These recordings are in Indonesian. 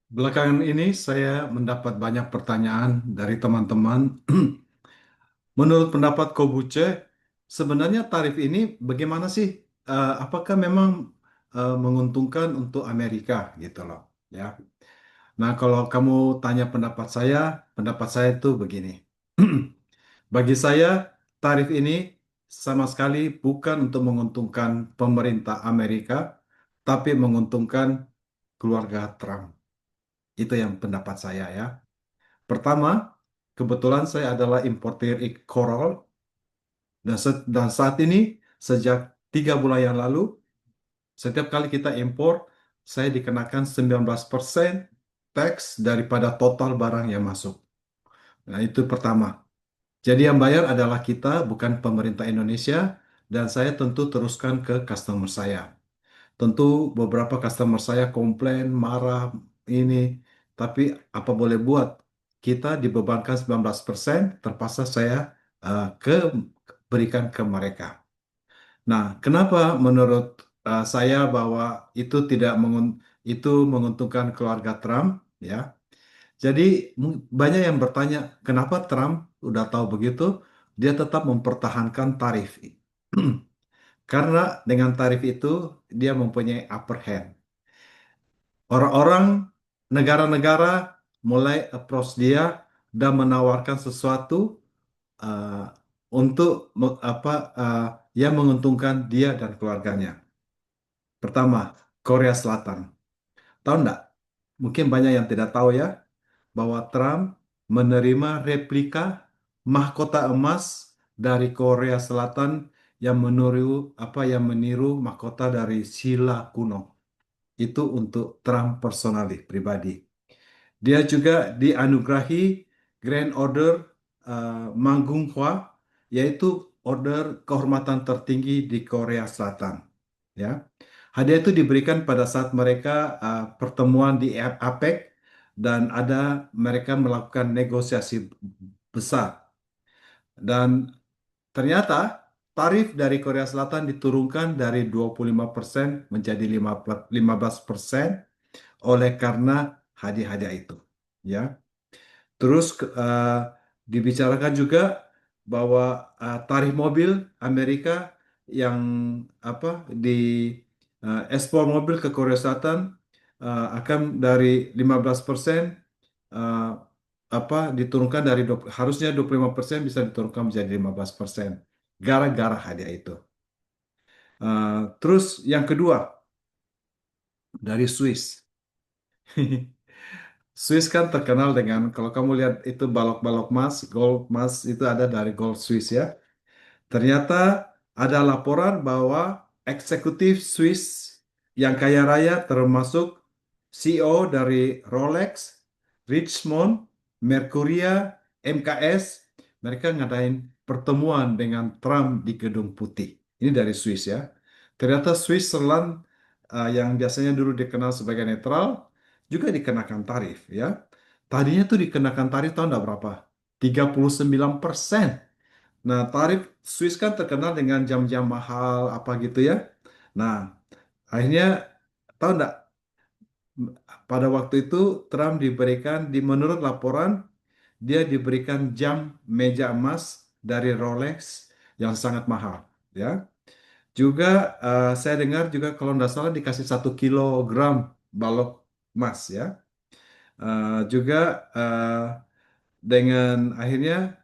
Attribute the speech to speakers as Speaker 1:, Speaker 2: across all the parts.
Speaker 1: Belakangan ini saya mendapat banyak pertanyaan dari teman-teman. Menurut pendapat Kobuce, sebenarnya tarif ini bagaimana sih? Apakah memang menguntungkan untuk Amerika gitu loh, ya. Nah, kalau kamu tanya pendapat saya itu begini. Bagi saya, tarif ini sama sekali bukan untuk menguntungkan pemerintah Amerika, tapi menguntungkan keluarga Trump. Itu yang pendapat saya ya. Pertama, kebetulan saya adalah importer coral dan saat ini sejak 3 bulan yang lalu, setiap kali kita impor, saya dikenakan 19% tax daripada total barang yang masuk. Nah, itu pertama. Jadi yang bayar adalah kita, bukan pemerintah Indonesia, dan saya tentu teruskan ke customer saya. Tentu beberapa customer saya komplain, marah, ini. Tapi apa boleh buat? Kita dibebankan 19%, terpaksa saya berikan ke mereka. Nah, kenapa menurut saya bahwa itu tidak itu menguntungkan keluarga Trump, ya? Jadi banyak yang bertanya, kenapa Trump udah tahu begitu, dia tetap mempertahankan tarif. Karena dengan tarif itu dia mempunyai upper hand. Orang-orang, negara-negara mulai approach dia dan menawarkan sesuatu uh, untuk yang menguntungkan dia dan keluarganya. Pertama, Korea Selatan. Tahu enggak? Mungkin banyak yang tidak tahu ya, bahwa Trump menerima replika mahkota emas dari Korea Selatan yang meniru mahkota dari Sheila kuno. Itu untuk Trump personally, pribadi. Dia juga dianugerahi Grand Order Manggung Hwa, yaitu order kehormatan tertinggi di Korea Selatan. Ya, hadiah itu diberikan pada saat mereka pertemuan di APEC dan mereka melakukan negosiasi besar. Dan ternyata tarif dari Korea Selatan diturunkan dari 25% menjadi 15% oleh karena hadiah-hadiah itu. Ya. Terus dibicarakan juga bahwa tarif mobil Amerika yang di ekspor mobil ke Korea Selatan akan dari 15% eh, diturunkan dari harusnya 25% bisa diturunkan menjadi 15% gara-gara hadiah itu. Terus yang kedua dari Swiss. Swiss kan terkenal dengan, kalau kamu lihat itu balok-balok emas, gold emas itu ada dari gold Swiss ya. Ternyata ada laporan bahwa eksekutif Swiss yang kaya raya termasuk CEO dari Rolex, Richemont, Mercuria, MKS, mereka ngadain pertemuan dengan Trump di Gedung Putih. Ini dari Swiss ya. Ternyata Switzerland yang biasanya dulu dikenal sebagai netral juga dikenakan tarif ya. Tadinya tuh dikenakan tarif tahun enggak berapa? 39%. Nah, tarif Swiss kan terkenal dengan jam-jam mahal apa gitu ya. Nah, akhirnya tahu enggak, pada waktu itu Trump menurut laporan dia diberikan jam meja emas dari Rolex yang sangat mahal ya. Juga saya dengar juga kalau tidak salah dikasih 1 kilogram balok emas ya. Juga dengan akhirnya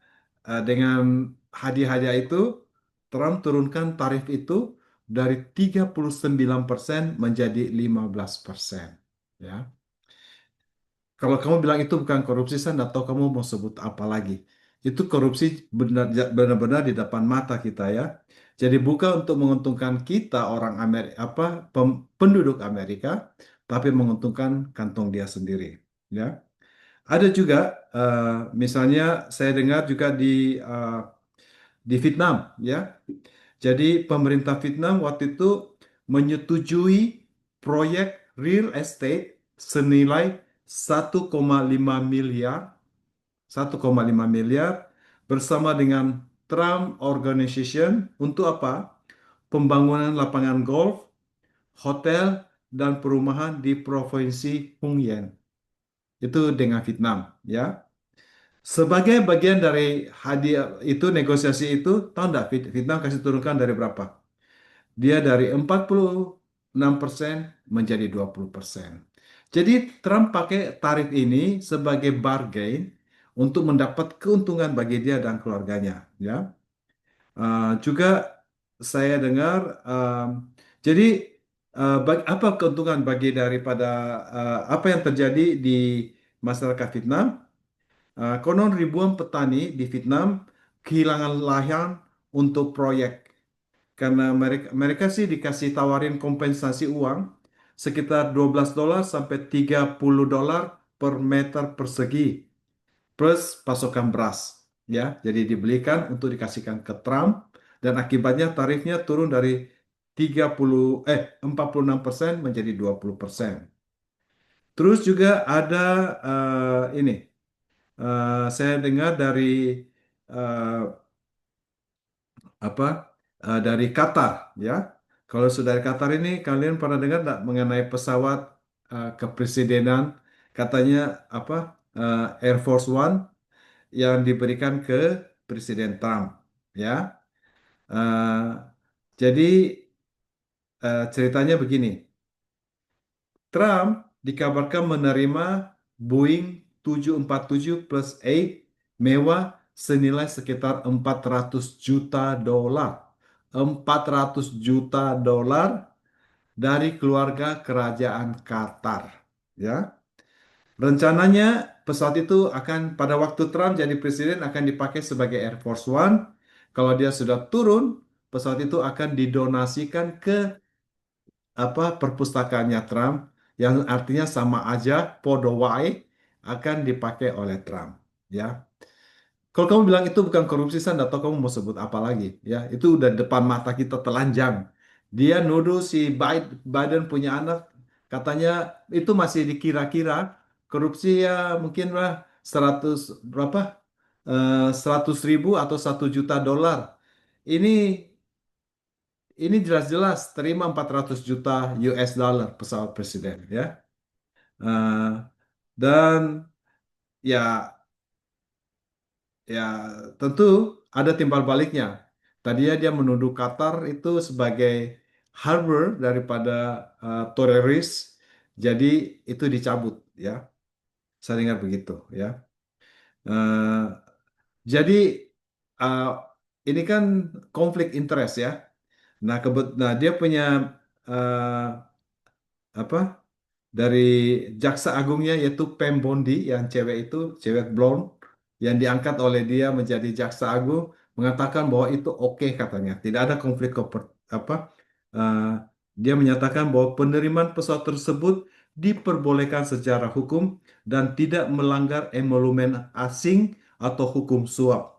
Speaker 1: dengan hadiah-hadiah itu Trump turunkan tarif itu dari 39% menjadi 15%. Ya. Kalau kamu bilang itu bukan korupsi, saya nggak tahu kamu mau sebut apa lagi. Itu korupsi benar-benar di depan mata kita ya. Jadi bukan untuk menguntungkan kita orang Amerika, penduduk Amerika, tapi menguntungkan kantong dia sendiri. Ya. Ada juga, eh, misalnya saya dengar juga di Vietnam, ya. Jadi pemerintah Vietnam waktu itu menyetujui proyek real estate senilai 1,5 miliar, 1,5 miliar bersama dengan Trump Organization untuk apa? Pembangunan lapangan golf, hotel, dan perumahan di Provinsi Hung Yen. itu dengan Vietnam, ya. Sebagai bagian dari hadiah itu negosiasi itu, tahu nggak Vietnam kasih turunkan dari berapa? Dia dari 46% menjadi 20%. Jadi Trump pakai tarif ini sebagai bargain untuk mendapat keuntungan bagi dia dan keluarganya, ya. Juga saya dengar, jadi apa keuntungan bagi daripada apa yang terjadi di masyarakat Vietnam? Konon ribuan petani di Vietnam kehilangan lahan untuk proyek karena mereka mereka sih dikasih tawarin kompensasi uang sekitar 12 dolar sampai 30 dolar per meter persegi plus pasokan beras, ya. Jadi dibelikan untuk dikasihkan ke Trump dan akibatnya tarifnya turun dari 46% menjadi 20%. Terus juga ada ini saya dengar dari eh, apa dari Qatar, ya. Kalau sudah dari Qatar ini kalian pernah dengar nggak mengenai pesawat kepresidenan katanya apa Air Force One yang diberikan ke Presiden Trump, ya. Eh, jadi ceritanya begini, Trump dikabarkan menerima Boeing 747 plus 8 mewah senilai sekitar 400 juta dolar. 400 juta dolar dari keluarga kerajaan Qatar. Ya, rencananya pesawat itu akan pada waktu Trump jadi presiden akan dipakai sebagai Air Force One. Kalau dia sudah turun, pesawat itu akan didonasikan ke perpustakaannya Trump yang artinya sama aja podo wae akan dipakai oleh Trump, ya. Kalau kamu bilang itu bukan korupsi, saya nggak tahu kamu mau sebut apa lagi, ya. Itu udah depan mata kita telanjang. Dia nuduh si Biden punya anak, katanya itu masih dikira-kira korupsi ya mungkin lah 100 berapa 100 ribu atau 1 juta dolar. Ini ini jelas-jelas terima 400 juta US dollar pesawat presiden, ya. Eh, dan ya ya tentu ada timbal baliknya. Tadinya dia menuduh Qatar itu sebagai harbor daripada teroris, jadi itu dicabut, ya. Saya dengar begitu, ya. Eh, jadi eh, ini kan konflik interest, ya. Nah, dia punya eh, apa dari jaksa agungnya yaitu Pam Bondi yang cewek itu cewek blonde yang diangkat oleh dia menjadi jaksa agung mengatakan bahwa itu oke katanya tidak ada konflik apa eh, dia menyatakan bahwa penerimaan pesawat tersebut diperbolehkan secara hukum dan tidak melanggar emolumen asing atau hukum suap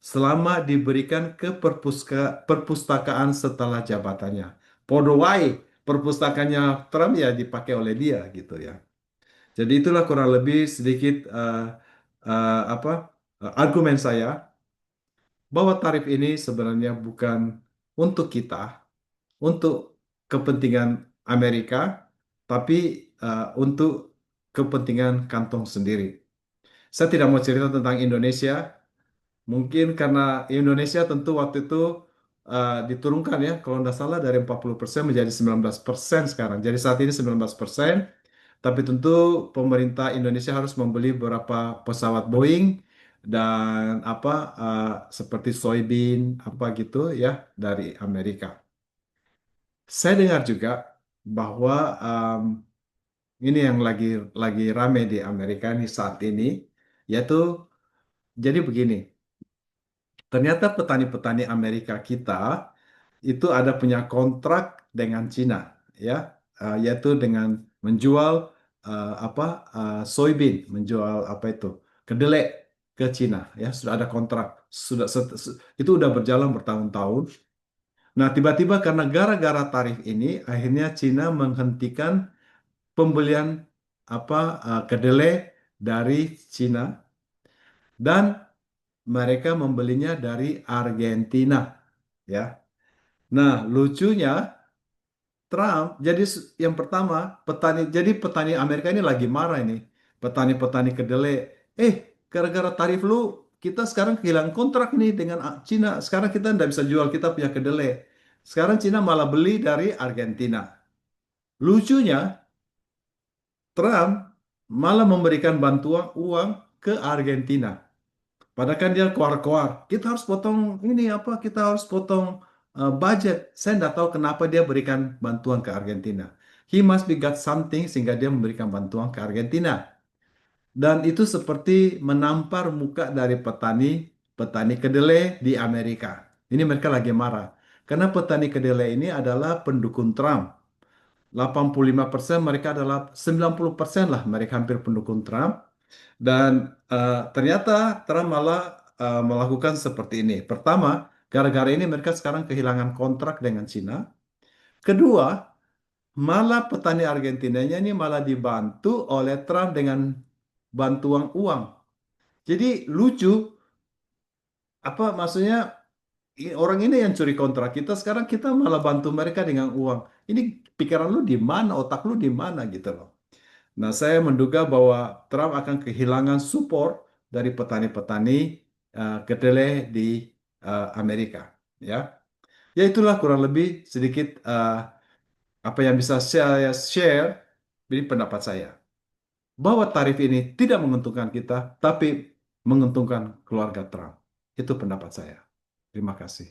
Speaker 1: selama diberikan ke perpustakaan setelah jabatannya. Podo wae, perpustakaannya Trump ya dipakai oleh dia gitu, ya. Jadi itulah kurang lebih sedikit apa argumen saya bahwa tarif ini sebenarnya bukan untuk kita, untuk kepentingan Amerika, tapi untuk kepentingan kantong sendiri. Saya tidak mau cerita tentang Indonesia. Mungkin karena Indonesia tentu waktu itu diturunkan, ya, kalau tidak salah dari 40% menjadi 19% sekarang. Jadi saat ini 19%, tapi tentu pemerintah Indonesia harus membeli beberapa pesawat Boeing dan seperti soybean apa gitu, ya, dari Amerika. Saya dengar juga bahwa ini yang lagi rame di Amerika nih saat ini, yaitu jadi begini. Ternyata petani-petani Amerika kita itu ada punya kontrak dengan Cina, ya, yaitu dengan menjual soybean, menjual apa itu kedelai ke Cina, ya, sudah ada kontrak, itu udah berjalan bertahun-tahun. Nah, tiba-tiba karena gara-gara tarif ini, akhirnya Cina menghentikan pembelian kedelai dari Cina dan mereka membelinya dari Argentina, ya. Nah, lucunya Trump jadi yang pertama petani Amerika ini lagi marah ini. petani-petani kedelai, gara-gara tarif lu, kita sekarang kehilangan kontrak nih dengan Cina. Sekarang kita nggak bisa jual kita punya kedelai. Sekarang Cina malah beli dari Argentina. Lucunya, Trump malah memberikan bantuan uang ke Argentina. Padahal kan dia keluar-keluar. Kita harus potong ini apa? Kita harus potong budget. Saya nggak tahu kenapa dia berikan bantuan ke Argentina. He must be got something sehingga dia memberikan bantuan ke Argentina. Dan itu seperti menampar muka dari petani kedelai di Amerika. Ini mereka lagi marah. Karena petani kedelai ini adalah pendukung Trump. 85% mereka adalah 90% lah mereka hampir pendukung Trump. Dan ternyata Trump malah melakukan seperti ini. Pertama, gara-gara ini mereka sekarang kehilangan kontrak dengan Cina. Kedua, malah petani Argentinanya ini malah dibantu oleh Trump dengan bantuan uang. Jadi lucu, apa maksudnya orang ini yang curi kontrak kita, sekarang kita malah bantu mereka dengan uang. Ini pikiran lu di mana, otak lu di mana gitu loh. Nah, saya menduga bahwa Trump akan kehilangan support dari petani-petani kedelai di Amerika, ya. Ya itulah kurang lebih sedikit apa yang bisa saya share dari pendapat saya. Bahwa tarif ini tidak menguntungkan kita, tapi menguntungkan keluarga Trump. Itu pendapat saya. Terima kasih.